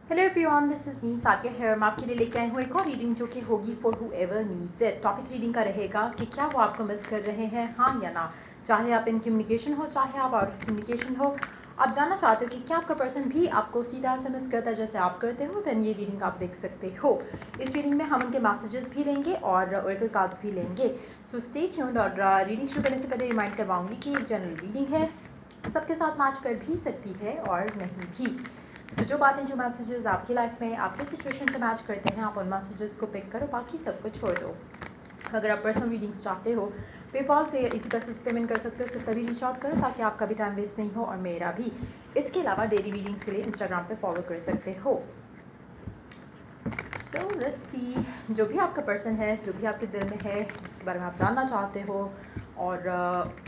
Hello everyone, this is me Sakiya here. मैं आपके लिए लेके आई हूँ एक और रीडिंग जो कि होगी for who ever needs it. Topic reading का रहेगा कि क्या वो आपको मिस कर रहे हैं, हाँ या ना। चाहे आप इन कम्युनिकेशन हो, चाहे आप आउट ऑफ कम्युनिकेशन हो, आप जानना चाहते हो कि क्या आपका पर्सन भी आपको उसी तरह से मिस करता है जैसे आप करते हो, दैन ये रीडिंग आप देख सकते हो। इस रीडिंग में हम उनके मैसेजेस भी लेंगे और ओरेकल कार्ड्स भी लेंगे। So stay tuned. और रीडिंग शुरू करने से पहले रिमाइंड करवाऊंगी कि ये जनरल रीडिंग है, सबके साथ मैच कर भी सकती है और नहीं भी। तो जो बातें, जो मैसेजेस आपकी लाइफ में आपके सिचुएशन से मैच करते हैं, आप उन मैसेजेस को पिक करो, बाकी सब कुछ छोड़ दो। अगर आप पर्सनल रीडिंग्स चाहते हो, पेपॉल से इसी पैसे से पेमेंट कर सकते हो, सिर्फ तभी रीच आउट करो ताकि आपका भी टाइम वेस्ट नहीं हो और मेरा भी। इसके अलावा डेली रीडिंग्स के लिए इंस्टाग्राम पे फॉलो कर सकते हो। सो लेट्स सी, जो भी आपका पर्सन है, जो भी आपके दिल में है, जिसके बारे में आप जानना चाहते हो और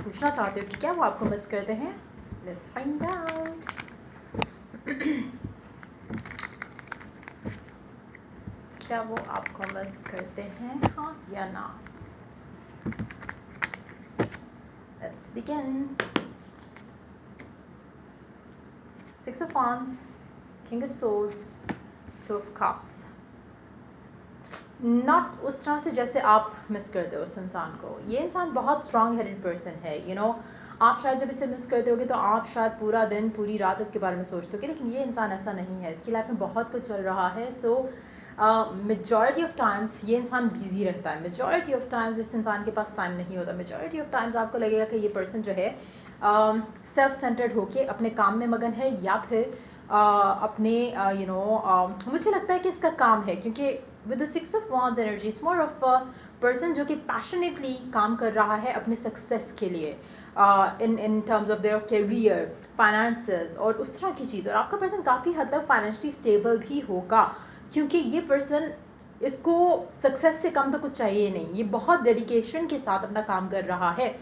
पूछना चाहते हो कि क्या वो आपको मिस करते हैं, लेट्स फाइंड आउट। क्या वो आपको मिस करते हैं, हाँ या ना। Let's begin. 6 of Wands, King of Swords, 2 of Cups। Not उस तरह से जैसे आप मिस करते हो उस इंसान को। ये इंसान बहुत स्ट्रॉन्ग हेडेड पर्सन है, यू नो। आप शायद जब इसे मिस करते होगे तो आप शायद पूरा दिन पूरी रात इसके बारे में सोचते होगे, लेकिन ये इंसान ऐसा नहीं है। इसकी लाइफ में बहुत कुछ चल रहा है। सो मेजॉरिटी ऑफ टाइम्स ये इंसान बिजी रहता है। मेजॉरिटी ऑफ टाइम्स इस इंसान के पास टाइम नहीं होता। मेजॉरिटी ऑफ टाइम्स आपको लगेगा कि ये पर्सन जो है सेल्फ सेंटर्ड होके अपने काम में मगन है, या फिर अपने मुझे लगता है कि इसका काम है, क्योंकि with the 6 of Wands energy it's more of a person जो कि पैशनेटली काम कर रहा है अपने सक्सेस के लिए, in terms of their career, finances और उस तरह की चीज़। और आपका पर्सन काफ़ी हद तक फाइनेंशियली स्टेबल भी होगा, क्योंकि ये पर्सन, इसको सक्सेस से कम तो कुछ चाहिए नहीं। ये बहुत डेडिकेशन के साथ अपना काम कर रहा है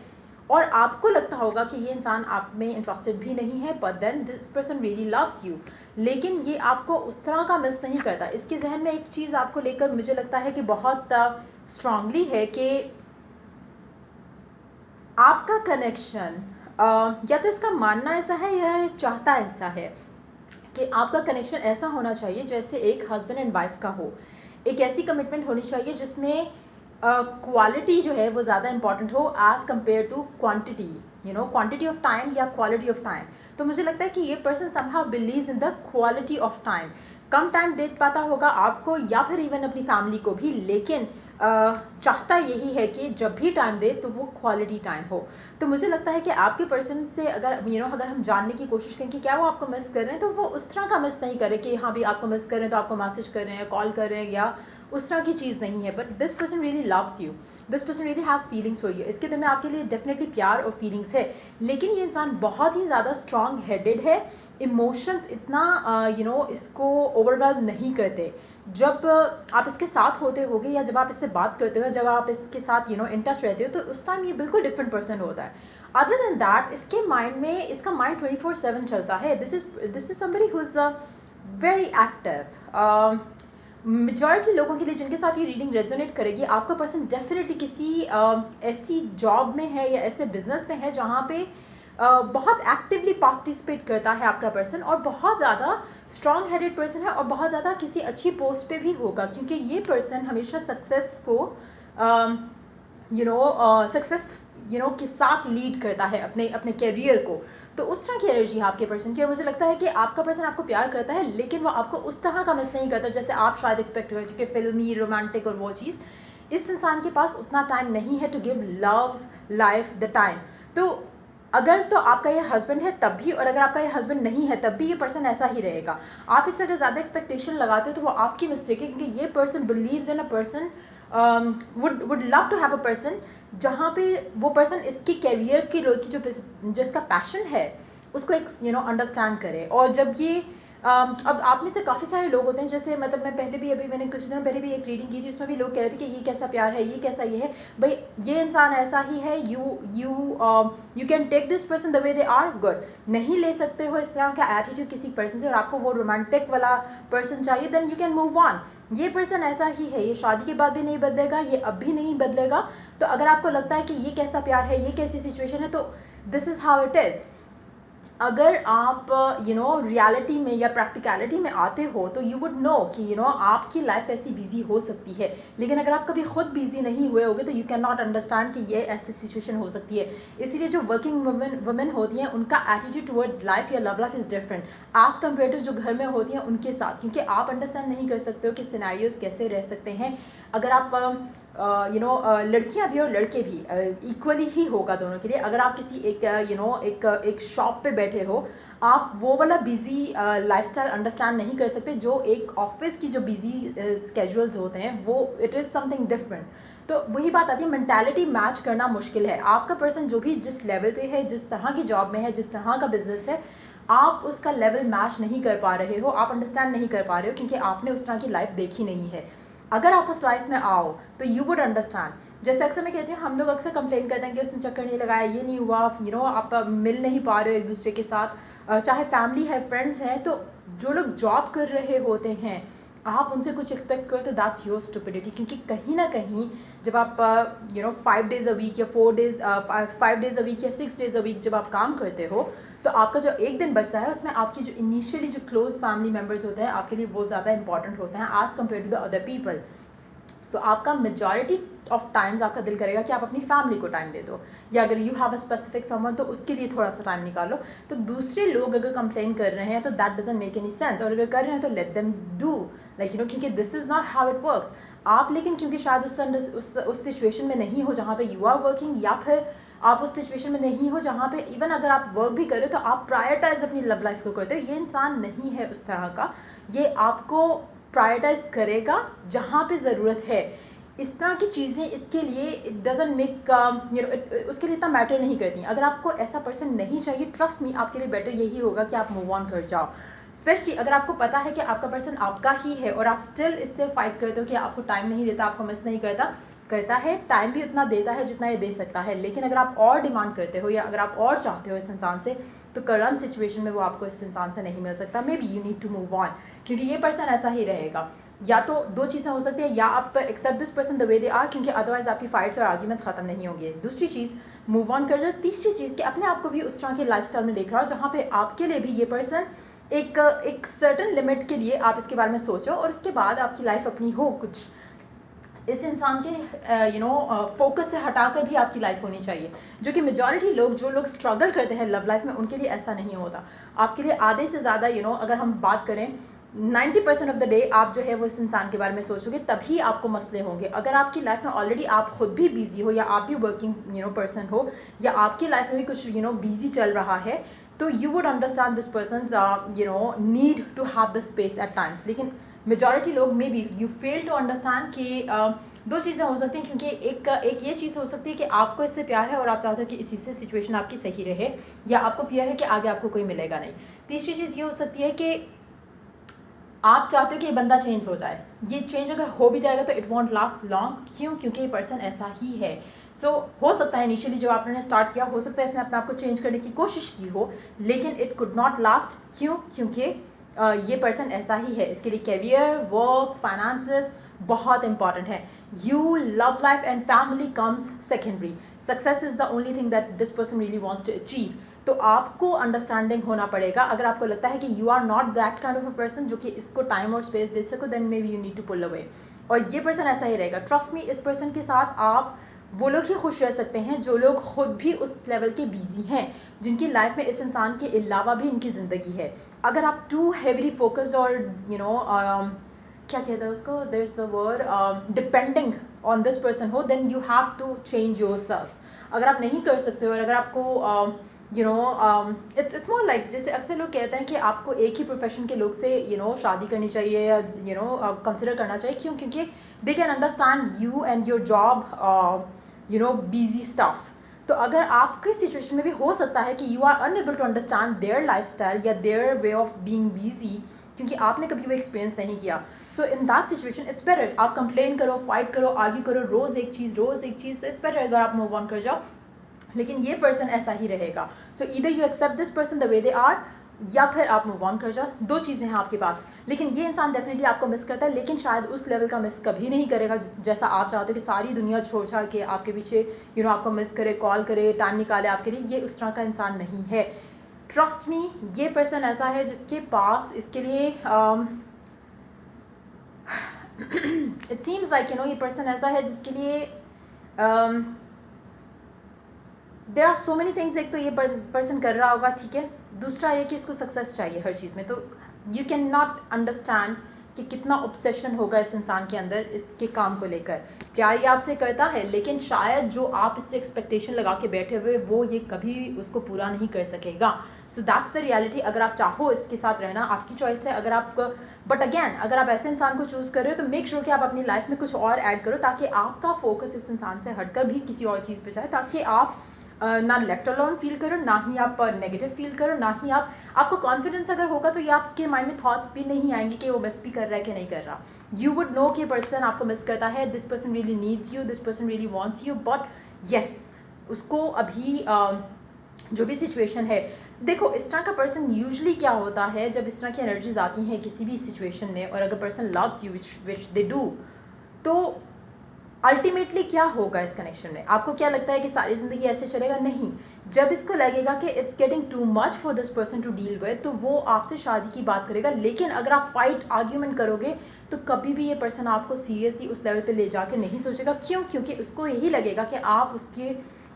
और आपको लगता होगा कि ये इंसान आप में इंटरेस्टेड भी नहीं है, but then this person really loves you. लेकिन ये आपको उस तरह का मिस नहीं करता। इसके जहन में एक चीज़ आपको लेकर मुझे लगता है कि बहुत स्ट्रांगली है कि आपका कनेक्शन, या तो इसका मानना ऐसा है या चाहता ऐसा है कि आपका कनेक्शन ऐसा होना चाहिए जैसे एक हस्बैंड एंड वाइफ का हो। एक ऐसी कमिटमेंट होनी चाहिए जिसमें क्वालिटी जो है वो ज़्यादा इंपॉर्टेंट हो as compare to quantity, you know, quantity of time या क्वालिटी ऑफ टाइम। तो मुझे लगता है कि ये person somehow believes in the quality of time. कम टाइम दे पाता होगा आपको या फिर इवन अपनी फैमिली को भी, लेकिन चाहता यही है कि जब भी टाइम दे तो वो क्वालिटी टाइम हो। तो मुझे लगता है कि आपके पर्सन से अगर अगर हम जानने की कोशिश करें कि क्या वो आपको मिस कर रहे हैं, तो वो उस तरह का मिस नहीं करे कि हाँ भी आपको मिस कर रहे हैं तो आपको मैसेज कर रहे हैं, कॉल कर रहे हैं, या उस तरह की चीज़ नहीं है। But this person really loves you, this person really has feelings for you. इसके दिल में आपके लिए डेफिनेटली प्यार और फीलिंग्स है, लेकिन ये इंसान बहुत ही ज़्यादा स्ट्रॉन्ग हेडेड है। इमोशंस इतना इसको ओवरवेल्म नहीं करते। जब आप इसके साथ होते होगे या जब आप इससे बात करते हो, जब आप इसके साथ इन टच रहते हो, तो उस टाइम ये बिल्कुल डिफरेंट पर्सन होता है। अदर देन दैट, इसके माइंड में, इसका माइंड 24/7 चलता है। This is somebody who is very active. Majority लोगों के लिए जिनके साथ ये रीडिंग रेजोनेट करेगी, आपका पर्सन डेफिनेटली किसी ऐसी जॉब में है या ऐसे बिजनेस में है जहाँ पे बहुत एक्टिवली पार्टिसिपेट करता है आपका पर्सन, और बहुत ज़्यादा स्ट्रॉन्ग हेडेड पर्सन है और बहुत ज़्यादा किसी अच्छी पोस्ट पे भी होगा, क्योंकि ये पर्सन हमेशा सक्सेस को सक्सेस के साथ लीड करता है अपने अपने कैरियर को। तो उस तरह की एनर्जी है आपके पर्सन की। और मुझे लगता है कि आपका पर्सन आपको प्यार करता है, लेकिन वो आपको उस तरह का मिस नहीं करता जैसे आप शायद एक्सपेक्ट करते, क्योंकि फिल्मी, रोमांटिक और वो चीज़ इस इंसान के पास उतना टाइम नहीं है to give love life the time. तो अगर तो आपका ये हस्बैंड है तब भी, और अगर आपका ये हस्बैंड नहीं है तब भी ये पर्सन ऐसा ही रहेगा। आप इससे अगर ज़्यादा एक्सपेक्टेशन लगाते हो तो वो आपकी मिस्टेक है, क्योंकि ये person believes in a person, would love to have a person जहाँ पे वो पर्सन इसकी कैरियर की जो इसका पैशन है उसको एक अंडरस्टैंड करे। और जब ये अब आप में से काफ़ी सारे लोग होते हैं, जैसे मतलब मैं पहले भी, अभी मैंने कुछ दिन पहले भी एक रीडिंग की थी, उसमें भी लोग कह रहे थे कि ये कैसा प्यार है, ये कैसा ये है। भाई ये इंसान ऐसा ही है, you can take this person the way they are, good. नहीं ले सकते हो इस तरह का एटीट्यूड किसी पर्सन से, और आपको वो रोमांटिक वाला पर्सन चाहिए, then you can move on. ये पर्सन ऐसा ही है, ये शादी के बाद भी नहीं बदलेगा, ये अब भी नहीं बदलेगा। तो अगर आपको लगता है कि ये कैसा प्यार है, ये कैसी सिचुएशन है, तो this is how it is. अगर आप रियलिटी में या प्रैक्टिकलिटी में आते हो तो यू वुड नो कि आपकी लाइफ ऐसी बिजी हो सकती है, लेकिन अगर आप कभी खुद बिजी नहीं हुए होगे तो यू कैन नॉट अंडरस्टैंड कि ये ऐसी सिचुएशन हो सकती है। इसीलिए जो वर्किंग वुमेन होती हैं उनका एटीट्यूड टुवर्ड्स लाइफ या love life is different as compare to जो घर में होती हैं उनके साथ, क्योंकि आप अंडरस्टैंड नहीं कर सकते हो कि सिनेरियोज कैसे रह सकते हैं। अगर आप लड़कियां भी और लड़के भी इक्वली ही होगा दोनों के लिए। अगर आप किसी एक शॉप पे बैठे हो, आप वो वाला बिजी लाइफस्टाइल अंडरस्टैंड नहीं कर सकते जो एक ऑफिस की जो बिजी स्केड्यूल्स होते हैं, वो इट इज़ समथिंग डिफरेंट। तो वही बात आती है, मेंटालिटी मैच करना मुश्किल है। आपका पर्सन जो भी जिस लेवल पे है, जिस तरह की जॉब में है, जिस तरह का बिजनेस है, आप उसका लेवल मैच नहीं कर पा रहे हो, आप अंडरस्टैंड नहीं कर पा रहे हो, क्योंकि आपने उस तरह की लाइफ देखी नहीं है। अगर आप उस लाइफ में आओ तो यू वुड अंडरस्टैंड। जैसे अक्सर मैं कहती हूँ, हम लोग अक्सर कंप्लेन करते हैं कि उसने चक्कर नहीं लगाया, ये नहीं हुआ, आप मिल नहीं पा रहे हो एक दूसरे के साथ, चाहे फैमिली है, फ्रेंड्स हैं। तो जो लोग जॉब कर रहे होते हैं, आप उनसे कुछ एक्सपेक्ट करो तो दैट्स योर स्टुपिडिटी। क्योंकि कहीं ना कहीं जब आप 5 डेज अ वीक या 5 डेज अ वीक या 6 डेज अ वीक जब आप काम करते हो, तो आपका जो एक दिन बचता है उसमें आपकी जो इनिशियली जो क्लोज फैमिली मेम्बर्स होते हैं आपके लिए वो ज़्यादा इंपॉर्टेंट होते हैं as compare to the other people. तो आपका मेजॉरिटी ऑफ टाइम्स आपका दिल करेगा कि आप अपनी फैमिली को टाइम दे दो, या अगर you have a specific someone तो उसके लिए थोड़ा सा टाइम निकालो। तो दूसरे लोग अगर कंप्लेन कर रहे हैं तो that doesn't make any sense, और अगर कर रहे हैं तो लेट देम डू, क्योंकि this is not how it works. आप लेकिन क्योंकि शायद उस सिचुएशन में नहीं हो जहाँ पे यू आर वर्किंग, या फिर आप उस सिचुएशन में नहीं हो जहाँ पे इवन अगर आप वर्क भी करें तो आप प्रायोरिटाइज अपनी लव लाइफ को करते हो। ये इंसान नहीं है उस तरह का, ये आपको प्रायोरिटाइज करेगा जहाँ पे ज़रूरत है। इस तरह की चीज़ें इसके लिए इट डजंट मेक उसके लिए इतना मैटर नहीं करती। अगर आपको ऐसा पर्सन नहीं चाहिए, ट्रस्ट मी, आपके लिए बेटर यही होगा कि आप मूव ऑन कर जाओ। स्पेशली अगर आपको पता है कि आपका पर्सन आपका ही है और आप स्टिल इससे फाइट करते हो कि आपको टाइम नहीं देता, आपको मिस नहीं करता है, टाइम भी उतना देता है जितना ये दे सकता है, लेकिन अगर आप और डिमांड करते हो या अगर आप और चाहते हो इस इंसान से, तो करंट सिचुएशन में वो आपको इस इंसान से नहीं मिल सकता। May be you need to move on, क्योंकि ये पर्सन ऐसा ही रहेगा। या तो दो चीज़ें हो सकती है, या आप accept this person the way they are, क्योंकि अदरवाइज आपकी फाइट्स और आर्ग्यूमेंट्स खत्म नहीं होंगे। दूसरी चीज़, मूव ऑन कर जाओ। तीसरी चीज़ कि अपने आप को भी उस तरह के लाइफस्टाइल में देख रहा हो जहाँ पे आपके लिए भी ये पर्सन एक सर्टन लिमिट के लिए आप इसके बारे में सोचो, और उसके बाद आपकी लाइफ अपनी हो कुछ। इस इंसान के फोकस से हटाकर भी आपकी लाइफ होनी चाहिए, जो कि मेजॉरिटी लोग, जो लोग स्ट्रगल करते हैं लव लाइफ में, उनके लिए ऐसा नहीं होता। आपके लिए आधे से ज़्यादा अगर हम बात करें 90% ऑफ द डे आप जो है वो इस इंसान के बारे में सोचोगे, तभी आपको मसले होंगे। अगर आपकी लाइफ में ऑलरेडी आप खुद भी बिजी हो, या आप भी वर्किंग पर्सन हो, या आपकी लाइफ में भी कुछ बिजी चल रहा है, तो you would understand this person need to have the space at times. लेकिन मेजॉरिटी लोग may be you fail to understand कि दो चीज़ें हो सकती हैं, क्योंकि एक ये चीज़ हो सकती है कि आपको इससे प्यार है और आप चाहते हो कि इसी से सिचुएशन आपकी सही रहे, या आपको फियर है कि आगे आपको कोई मिलेगा नहीं। तीसरी चीज़ ये हो सकती है कि आप चाहते हो कि ये बंदा चेंज हो जाए। ये चेंज अगर हो भी जाएगा तो इट वॉन्ट लास्ट लॉन्ग। क्यों? क्योंकि ये पर्सन ऐसा ही है। हो सकता है इनिशियली जब आपने स्टार्ट किया, हो सकता है इसने अपने आप को चेंज करने की कोशिश की हो, लेकिन इट कुड नॉट लास्ट। क्यों? क्योंकि ये पर्सन ऐसा ही है। इसके लिए करियर, वर्क, फाइनेंसेस बहुत इंपॉर्टेंट है। You, love life and family comes secondary. Success is the only thing that this person really wants to achieve. तो आपको अंडरस्टैंडिंग होना पड़ेगा। अगर आपको लगता है कि you are not that kind of a person जो कि इसको टाइम और स्पेस दे सको, then may be you need to pull away. और ये पर्सन ऐसा ही रहेगा। ट्रस्ट मी, इस पर्सन के साथ आप वो लोग ही खुश रह सकते हैं जो लोग खुद भी उस लेवल के बिजी हैं, जिनकी लाइफ में इस इंसान के अलावा भी इनकी ज़िंदगी है। अगर आप टू हेवीली फोकस्ड और क्या कहते हैं उसको, there is the word depending on this person हो, then you have to change yourself. अगर आप नहीं कर सकते हो, और अगर आपको इट्स मोर लाइक, जैसे अक्सर लोग कहते हैं कि आपको एक ही प्रोफेशन के लोग से शादी करनी चाहिए, या कंसिडर करना चाहिए। क्यों? क्योंकि they can understand you and your job busy stuff. तो अगर आपकी सिचुएशन में भी हो सकता है कि you are unable to understand their lifestyle या their way of being busy, क्योंकि आपने कभी वो एक्सपीरियंस नहीं किया। So in that situation it's better आप कंप्लेन करो, फाइट करो, आर्ग्यू करो, रोज़ एक चीज़, तो इट्स बेटर अगर आप मूव ऑन कर जाओ। लेकिन ये पर्सन ऐसा ही रहेगा। So either you accept this person the way they are, या फिर आप मूव ऑन कर जाओ। दो चीज़ें हैं आपके पास। लेकिन ये इंसान डेफिनेटली आपको मिस करता है, लेकिन शायद उस लेवल का मिस कभी नहीं करेगा जैसा आप चाहते हो कि सारी दुनिया छोड़ छाड़ के आपके पीछे आपको मिस करे, कॉल करे, टाइम निकाले आपके लिए। ये उस तरह का इंसान नहीं है। ट्रस्ट मी, ये पर्सन ऐसा है जिसके पास इसके लिए इट सीम्स लाइक ये पर्सन ऐसा है जिसके लिए there are so many things. एक तो ये पर्सन कर रहा होगा, ठीक है, दूसरा ये कि इसको सक्सेस चाहिए हर चीज़ में। तो यू कैन नॉट अंडरस्टैंड कि कितना ऑब्सेशन होगा इस इंसान के अंदर इसके काम को लेकर। प्यार ये आपसे करता है, लेकिन शायद जो आप इससे एक्सपेक्टेशन लगा के बैठे हुए वो ये कभी उसको पूरा नहीं कर सकेगा। So that's the reality. अगर आप चाहो इसके साथ रहना, आपकी चॉइस है। अगर आप बट अगेन अगर आप ऐसे इंसान को चूज़ कर रहे हो तो मेक श्योर कि आप अपनी लाइफ में कुछ और ऐड करो, ताकि आपका फोकस इस इंसान से हटकर भी किसी और चीज़ पे जाए, ताकि आप ना लेफ्ट अलोन फील करो, ना ही आप नेगेटिव फील करो, ना ही आपको कॉन्फिडेंस अगर होगा तो ये आपके माइंड में थॉट्स भी नहीं आएंगे कि वो मिस भी कर रहा है कि नहीं कर रहा। यू वुड नो कि पर्सन आपको मिस करता है, this person really needs you, this person really wants you, but yes उसको अभी जो भी सिचुएशन है, देखो इस तरह का पर्सन यूजुअली क्या होता है, जब इस तरह की एनर्जीज आती हैं किसी भी सिचुएशन में, और अगर person loves you which they do, तो अल्टीमेटली क्या होगा इस कनेक्शन में? आपको क्या लगता है कि सारी ज़िंदगी ऐसे चलेगा? नहीं। जब इसको लगेगा कि it's getting too much for this person to deal with, तो वो आपसे शादी की बात करेगा। लेकिन अगर आप फाइट आर्ग्यूमेंट करोगे तो कभी भी ये पर्सन आपको सीरियसली उस लेवल पे ले जाकर नहीं सोचेगा। क्यों? क्योंकि उसको यही लगेगा कि आप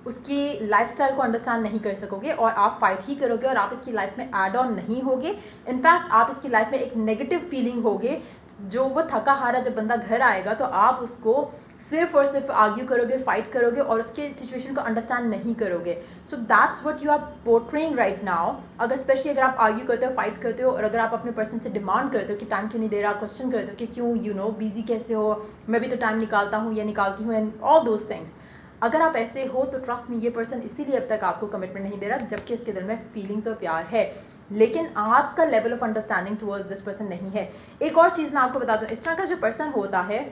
उसकी लाइफस्टाइल को अंडरस्टैंड नहीं कर सकोगे, और आप फाइट ही करोगे, और आप इसकी लाइफ में ऐड ऑन नहीं होगे। इनफैक्ट आप इसकी लाइफ में एक नेगेटिव फीलिंग होगे। जो वो थका हारा जब बंदा घर आएगा तो आप उसको सिर्फ और सिर्फ आर्ग्यू करोगे, फाइट करोगे, और उसके सिचुएशन को अंडरस्टैंड नहीं करोगे। So that's what you are portraying right now. अगर स्पेशली अगर आप आर्ग्यू करते हो, फाइट करते हो, और अगर आप अपने पर्सन से डिमांड करते हो कि टाइम क्यों नहीं दे रहा, क्वेश्चन करते हो कि क्यों बिजी कैसे हो, मैं भी तो टाइम निकालता हूँ या निकालती हूँ, एंड ऑल दोज थिंग्स, अगर आप ऐसे हो तो ट्रस्ट में ये पर्सन इसीलिए अब तक आपको कमिटमेंट नहीं दे रहा, जबकि इसके दिल में फीलिंग्स और प्यार है, लेकिन आपका level of understanding towards this person नहीं है। एक और चीज़ मैं आपको बता दूँ, इस तरह का जो पर्सन होता है,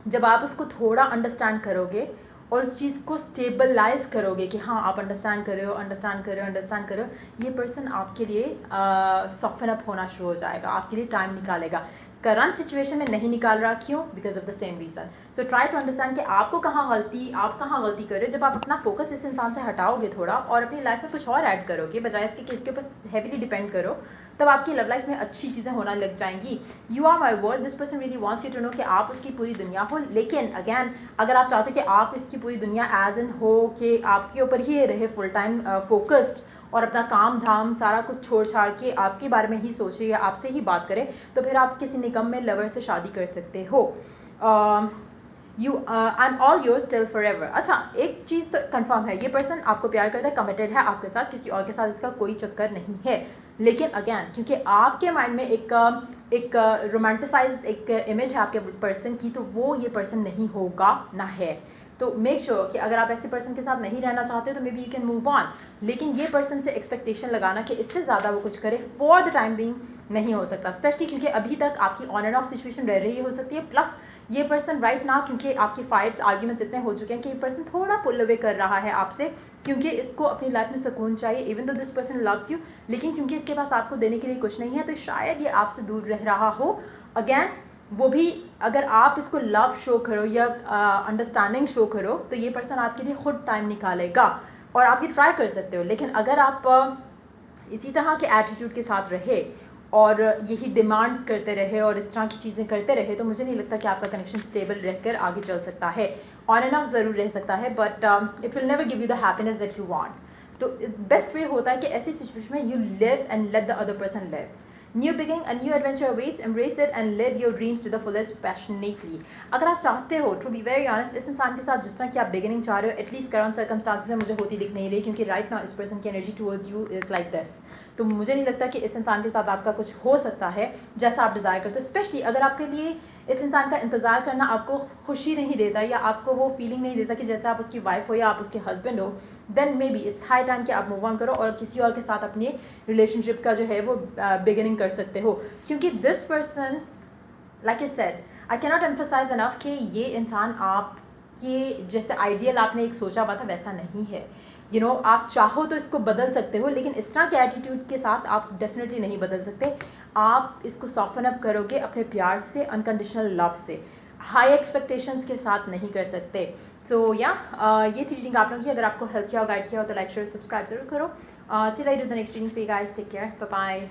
जब आप उसको थोड़ा अंडरस्टैंड करोगे और उस चीज़ को स्टेबलाइज करोगे कि हाँ आप अंडरस्टैंड कर रहे हो, अंडरस्टैंड करो, ये पर्सन आपके लिए सॉफ्टन अप होना शुरू हो जाएगा, आपके लिए टाइम निकालेगा। करंट सिचुएशन में नहीं निकाल रहा, क्यों? Because of the same reason. So try to understand कि आप कहाँ गलती कर रहे हो। जब आप अपना फोकस इस इंसान से हटाओगे थोड़ा, और अपनी लाइफ में कुछ और ऐड करोगे, बजाय इसके कि इसके ऊपर हैवीली डिपेंड करो, तब आपकी लव लाइफ में अच्छी चीज़ें होना लग जाएंगी। You are my world, this person really wants you to know कि आप उसकी पूरी दुनिया हो। लेकिन अगैन अगर आप चाहते हो कि आप इसकी पूरी दुनिया एज इन हो, कि आपके ऊपर ही रहे फुल टाइम फोकस्ड, और अपना काम धाम सारा कुछ छोड़ छाड़ के आपके बारे में ही सोचे या आपसे ही बात करे, तो फिर आप किसी निकम्मे लवर से शादी कर सकते हो। You and all yours till for ever. अच्छा, एक चीज़ तो कंफर्म है, ये पर्सन आपको प्यार करता है, कमिटेड है आपके साथ, किसी और के साथ इसका कोई चक्कर नहीं है। लेकिन अगैन क्योंकि आपके माइंड में एक रोमांटिसाइज एक इमेज है आपके पर्सन की, तो वो ये पर्सन नहीं होगा ना है। तो मेक श्योर कि अगर आप ऐसे पर्सन के साथ नहीं रहना चाहते तो मे be you can move on. लेकिन ये पर्सन से एक्सपेक्टेशन लगाना कि इससे ज़्यादा वो कुछ करे फॉर द टाइम बिंग नहीं हो सकता, स्पेशली क्योंकि अभी तक आपकी ऑन एंड ऑफ सिचुएशन रह रही हो सकती है। प्लस ये पर्सन राइट नाउ, क्योंकि आपकी फाइट्स आर्ग्यूमेंट्स इतने हो चुके हैं कि ये पर्सन थोड़ा पुल अवे कर रहा है आपसे, क्योंकि इसको अपनी लाइफ में सुकून चाहिए, even though this person loves you, लेकिन क्योंकि इसके पास आपको देने के लिए कुछ नहीं है, तो शायद ये आपसे दूर रह रहा हो। अगैन वो भी अगर आप इसको लव शो करो या अंडरस्टैंडिंग शो करो, तो ये पर्सन आपके लिए खुद टाइम निकालेगा, और आप ये ट्राई कर सकते हो। लेकिन अगर आप इसी तरह के एटीट्यूड के साथ रहे और यही डिमांड्स करते रहे और इस तरह की चीज़ें करते रहे, तो मुझे नहीं लगता कि आपका कनेक्शन स्टेबल रहकर आगे चल सकता है। ऑन एंड ऑफ ज़रूर रह सकता है, but it will never give you the happiness that you want. तो बेस्ट वे होता है कि ऐसी सिचुएशन में you live and let the other person live. New beginning, a new adventure awaits, embrace it and live your dreams to the fullest passionately. अगर आप चाहते हो, टू बी वेरी ऑनेस्ट, इस इंसान के साथ जिस तरह की आप बिगिनिंग चाह रहे हो, एटलीस्ट करंट सर्कमस्टांसेस में मुझे होती दिख नहीं रही, क्योंकि राइट नाउ इस पर्सन की energy towards you is like this. तो मुझे नहीं लगता कि इस इंसान के साथ आपका कुछ हो सकता है जैसा आप डिज़ायर करते हो, स्पेशली अगर आपके लिए इस इंसान का इंतज़ार करना आपको खुशी नहीं देता, या आपको वो फीलिंग नहीं देता कि जैसे आप उसकी वाइफ हो या आप उसके हस्बैंड हो, then may be it's high time कि आप मूव ऑन करो और किसी और के साथ अपनी रिलेशनशिप का जो है वो बिगिनिंग कर सकते हो। क्योंकि this person, like I said, I can not emphasize enough कि ये इंसान आपके जैसे आइडियल आपने एक सोचा हुआ था वैसा नहीं है। आप चाहो तो इसको बदल सकते हो, लेकिन इस तरह के एटीट्यूड के साथ आप डेफिनेटली नहीं बदल सकते। आप इसको सॉफ्टन अप करोगे अपने प्यार से, अनकंडीशनल लव से, हाई एक्सपेक्टेशंस के साथ नहीं कर सकते। सो ये थी रीडिंग आप लोगों की। अगर आपको हेल्प किया और गाइड किया हो तो लाइक शेयर सब्सक्राइब जरूर करो, Till I do the next reading for you guys, take care. Bye bye.